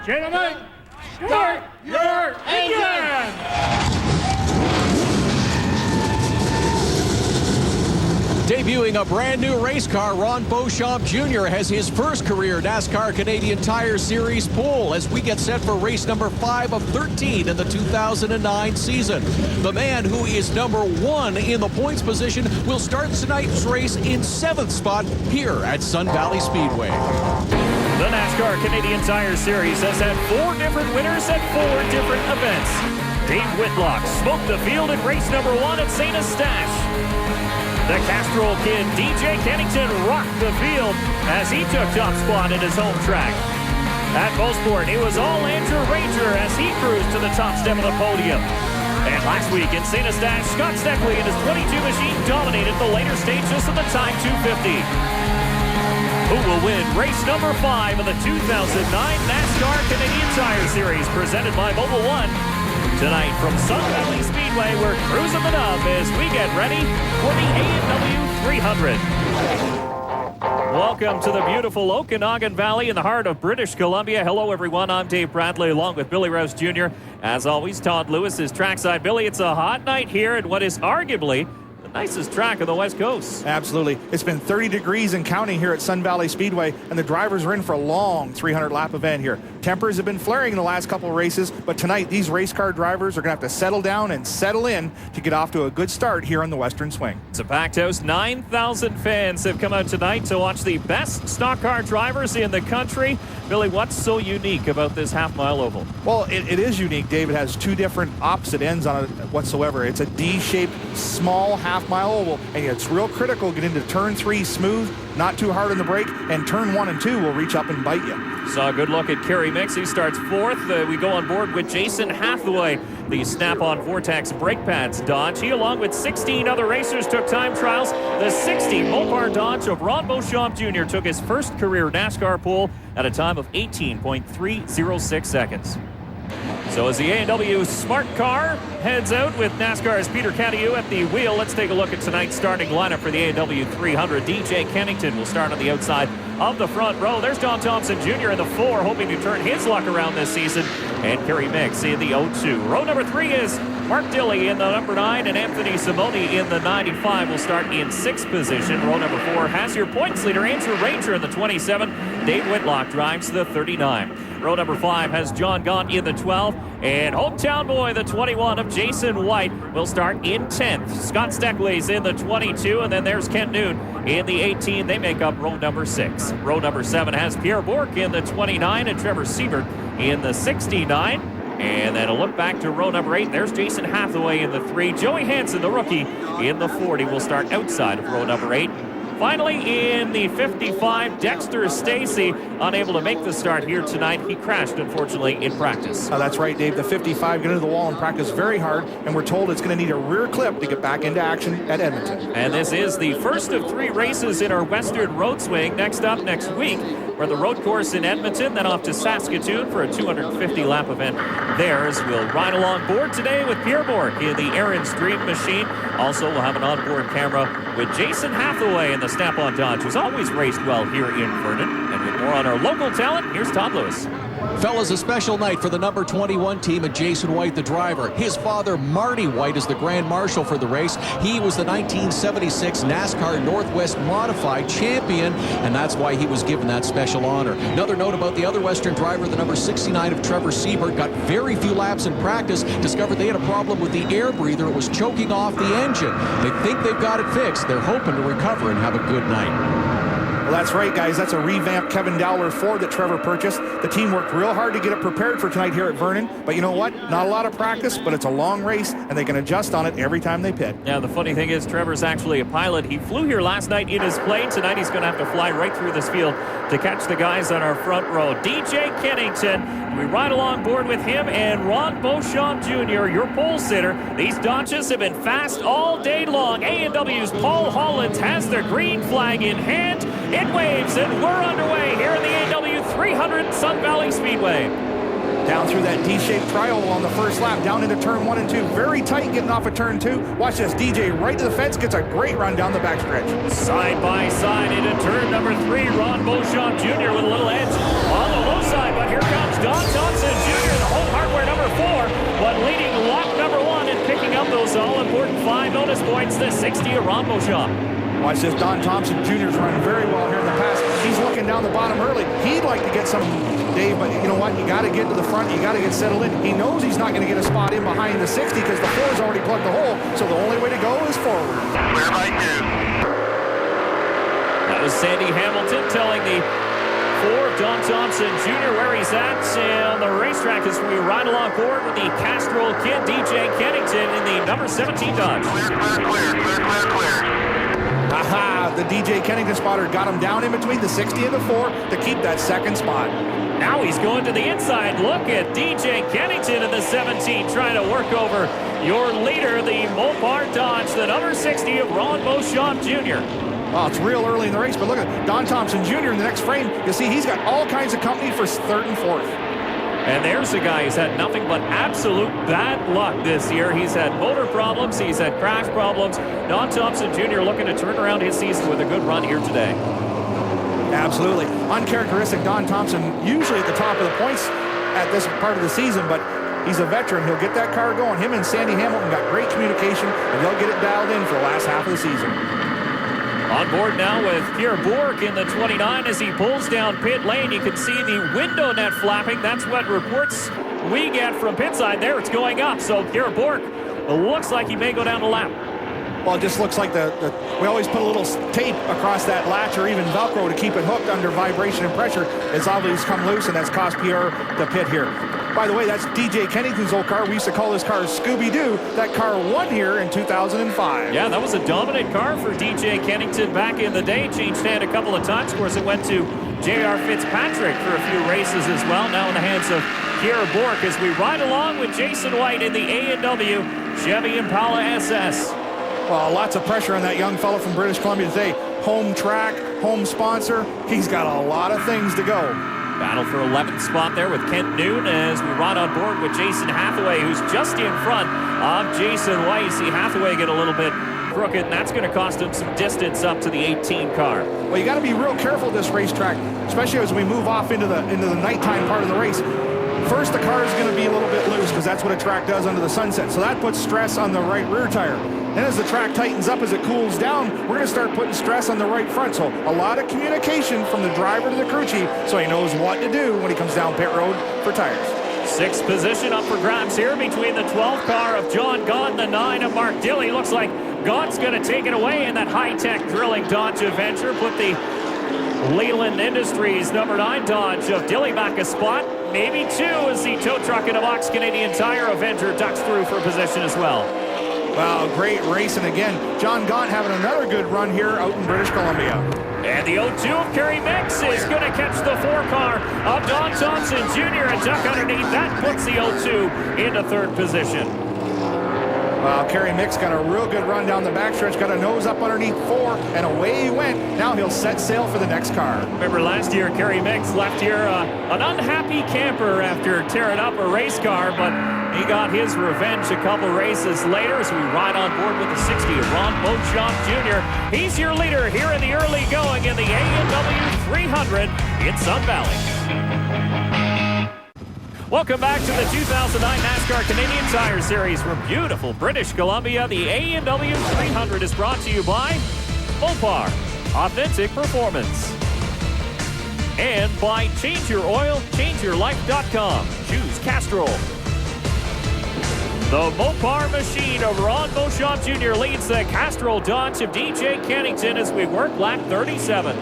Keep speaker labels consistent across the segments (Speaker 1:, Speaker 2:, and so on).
Speaker 1: Gentlemen, start your engine!
Speaker 2: Debuting a brand new race car, Ron Beauchamp Jr. has his first career NASCAR Canadian Tire Series pole as we get set for race number 5 of 13 in the 2009 season. The man who is number 1 in the points position will start tonight's race in 7th spot here at Sun Valley Speedway.
Speaker 3: The NASCAR Canadian Tire Series has had 4 different winners at 4 different events. Dave Whitlock smoked the field in race number 1 at St. Eustache. The Castrol kid, DJ Kennington, rocked the field as he took top spot at his home track. At Beausport, it was all Andrew Ranger as he cruised to the top step of the podium. And last week in St. Eustache, Scott Steckley and his 22 machine dominated the later stages of the Time 250. Who will win race number 5 of the 2009 NASCAR Canadian Tire Series presented by Mobil 1? Tonight from Sun Valley Speedway, we're cruising the nub as we get ready for the A&W 300. Welcome to the beautiful Okanagan Valley in the heart of British Columbia. Hello, everyone. I'm Dave Bradley along with Billy Rouse Jr. As always, Todd Lewis is trackside. Billy, it's a hot night here at what is arguably the nicest track of the West Coast.
Speaker 4: Absolutely. It's been 30 degrees and counting here at Sun Valley Speedway, and the drivers are in for a long 300-lap event here. Tempers have been flaring in the last couple of races, but tonight these race car drivers are going to have to settle down and settle in to get off to a good start here on the Western Swing.
Speaker 3: It's a packed house. 9,000 fans have come out tonight to watch the best stock car drivers in the country. Billy, what's so unique about this half-mile oval?
Speaker 4: Well, it is unique, Dave. It has 2 different opposite ends on it whatsoever. It's a D-shaped, small half-mile oval, and it's real critical. Get into turn 3 smooth, not too hard on the brake, and turn 1 and 2 will reach up and bite you.
Speaker 3: Saw a good look at Kerry Mix. He starts 4th. We go on board with Jason Hathaway, the Snap-on Vortex brake pads Dodge. He, along with 16 other racers, took time trials. The 60 Mopar Dodge of Ron Beauchamp Jr. took his first career NASCAR pole at a time of 18.306 seconds. So as the A&W Smart Car heads out with NASCAR's Peter Cadieux at the wheel, let's take a look at tonight's starting lineup for the A&W 300. DJ Kennington will start on the outside of the front row. There's Don Thompson Jr. in the 4, hoping to turn his luck around this season. And Kerry Mix in the 02. Row number 3 is Mark Dilley in the number 9, and Anthony Simone in the 95 will start in 6th position. Row number 4 has your points leader, Andrew Ranger in the 27. Dave Whitlock drives the 39. Row number 5 has John Gaunt in the 12, and hometown boy, the 21 of Jason White, will start in 10th. Scott Steckley's in the 22, and then there's Kent Noon in the 18. They make up row number 6. Row number 7 has Pierre Bourque in the 29, and Trevor Siebert in the 69. And then a look back to row number 8. There's Jason Hathaway in the 3. Joey Hansen, the rookie, in the 40, will start outside of row number 8. Finally, in the 55, Dexter Stacy, unable to make the start here tonight. He crashed, unfortunately, in practice.
Speaker 4: That's right, Dave. The 55 got into the wall and practiced very hard, and we're told it's going to need a rear clip to get back into action at Edmonton.
Speaker 3: And this is the first of 3 races in our Western Road Swing. Next up next week, we're the road course in Edmonton, then off to Saskatoon for a 250-lap event there, as we'll ride along board today with Pierre Bourque in the Aaron's Dream Machine. Also, we'll have an onboard camera with Jason Hathaway in the Snap-on Dodge, who's always raced well here in Vernon. And with more on our local talent, here's Todd Lewis.
Speaker 2: Fellas, a special night for the number 21 team and Jason White, the driver. His father, Marty White, is the Grand Marshal for the race. He was the 1976 NASCAR Northwest Modified Champion, and that's why he was given that special honor. Another note about the other Western driver, the number 69 of Trevor Siebert, got very few laps in practice, discovered they had a problem with the air breather. It was choking off the engine. They think they've got it fixed. They're hoping to recover and have a good night.
Speaker 4: Well, that's right, guys. That's a revamped Kevin Dowler Ford that Trevor purchased. The team worked real hard to get it prepared for tonight here at Vernon. But you know what? Not a lot of practice, but it's a long race, and they can adjust on it every time they pit.
Speaker 3: Yeah, the funny thing is Trevor's actually a pilot. He flew here last night in his plane. Tonight he's going to have to fly right through this field to catch the guys on our front row. DJ Kennington, we ride along board with him, and Ron Beauchamp Jr., your pole sitter. These Dodges have been fast all day long. A&W's Paul Hollins has the green flag in hand. It waves, and we're underway here in the A&W 300 Sun Valley Speedway.
Speaker 4: Down through that D-shaped triangle on the first lap, down into turn 1 and 2. Very tight getting off of turn 2. Watch this, DJ right to the fence, gets a great run down the backstretch.
Speaker 3: Side by side into turn number 3. Ron Beauchamp Jr. with a little edge on the low side, but here comes Don Thompson. bonus points, the 60 of Ron Beauchamp.
Speaker 4: Watch this. Don Thompson Jr. is running very well here in the pass. He's looking down the bottom early. He'd like to get some, Dave, but you know what? You got to get to the front. You got to get settled in. He knows he's not going to get a spot in behind the 60 because the 4's already plugged the hole. So the only way to go is forward.
Speaker 5: Clear by 2.
Speaker 3: That was Sandy Hamilton telling the 4 of Don Thompson Jr. where he's at on the racetrack as we ride along board with the Castrol kid, DJ Kennington, in the number 17 Dodge.
Speaker 5: Clear.
Speaker 4: Aha! The DJ Kennington spotter got him down in between the 60 and the 4 to keep that second spot.
Speaker 3: Now he's going to the inside. Look at DJ Kennington in the 17 trying to work over your leader, the Mopar Dodge, the number 60 of Ron Beauchamp Jr.
Speaker 4: Oh, it's real early in the race, but look at Don Thompson Jr. in the next frame. You see, he's got all kinds of company for 3rd and 4th.
Speaker 3: And there's a guy who's had nothing but absolute bad luck this year. He's had motor problems. He's had crash problems. Don Thompson Jr. looking to turn around his season with a good run here today.
Speaker 4: Absolutely. Uncharacteristic Don Thompson, usually at the top of the points at this part of the season, but he's a veteran. He'll get that car going. Him and Sandy Hamilton got great communication, and they'll get it dialed in for the last half of the season.
Speaker 3: On board now with Pierre Bourque in the 29 as he pulls down pit lane. You can see the window net flapping. That's what reports we get from pit side there. It's going up. So Pierre Bourque looks like he may go down a lap.
Speaker 4: Well, it just looks like we always put a little tape across that latch or even Velcro to keep it hooked under vibration and pressure. It's obviously come loose, and that's cost Pierre the pit here. By the way, that's DJ Kennington's old car. We used to call this car Scooby-Doo. That car won here in 2005.
Speaker 3: Yeah, that was a dominant car for DJ Kennington back in the day. Changed hand a couple of times. Of course, it went to J.R. Fitzpatrick for a few races as well. Now in the hands of Pierre Bourque as we ride along with Jason White in the A&W Chevy Impala SS.
Speaker 4: Well, lots of pressure on that young fellow from British Columbia today. Home track, home sponsor. He's got a lot of things to go.
Speaker 3: Battle for 11th spot there with Kent Noon as we ride on board with Jason Hathaway, who's just in front of Jason White. See Hathaway get a little bit crooked, and that's going to cost him some distance up to the 18 car.
Speaker 4: Well, you got to be real careful this racetrack, especially as we move off into the nighttime part of the race. First, the car is going to be a little bit loose because that's what a track does under the sunset. So that puts stress on the right rear tire. Then as the track tightens up, as it cools down, we're going to start putting stress on the right front. So a lot of communication from the driver to the crew chief so he knows what to do when he comes down pit road for tires.
Speaker 3: 6th position up for grabs here between the 12th car of John Gaunt and the 9 of Mark Dilley. Looks like Gaunt's going to take it away in that high-tech drilling Dodge Avenger. Put the Leyland Industries number 9 Dodge of Dilley back a spot. Maybe 2 as the tow truck in a box Canadian Tire Avenger ducks through for position as well.
Speaker 4: Wow, great racing again. John Gaunt having another good run here out in British Columbia.
Speaker 3: And the 02 of Kerry Mix is going to catch the 4 car of Don Thompson Jr. and duck underneath. That puts the 02 into 3rd position.
Speaker 4: Wow, Kerry Mix got a real good run down the backstretch, got a nose up underneath 4, and away he went. Now he'll set sail for the next car.
Speaker 3: Remember last year, Kerry Mix left here an unhappy camper after tearing up a race car, but he got his revenge a couple races later as we ride on board with the 60 of Ron Beauchamp Jr. He's your leader here in the early going in the A&W 300 in Sun Valley. Welcome back to the 2009 NASCAR Canadian Tire Series from beautiful British Columbia. The A&W 300 is brought to you by Mopar, authentic performance. And by ChangeYourOil.ChangeYourLife.com. Choose Castrol. The Mopar machine of Ron Beauchamp Jr. leads the Castrol Dodge of DJ Kennington as we work lap 37.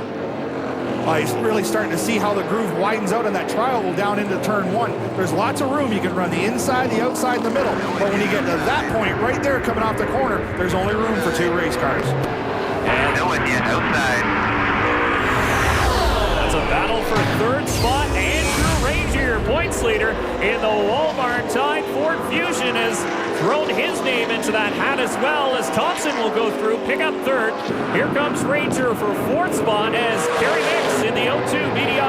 Speaker 4: He's really starting to see how the groove widens out on that trial down into turn 1. There's lots of room. You can run the inside, the outside, and the middle. But when you get to that point right there coming off the corner, there's only room for 2 race cars.
Speaker 5: And no one yet outside.
Speaker 3: That's a battle for 3rd spot. Andrew Ranger, points leader in the Walmart Tide Ford Fusion, has thrown his name into that hat as well as Thompson will go through, pick up 3rd. Here comes Ranger for 4th spot as Kerry Mix in the 02 BDI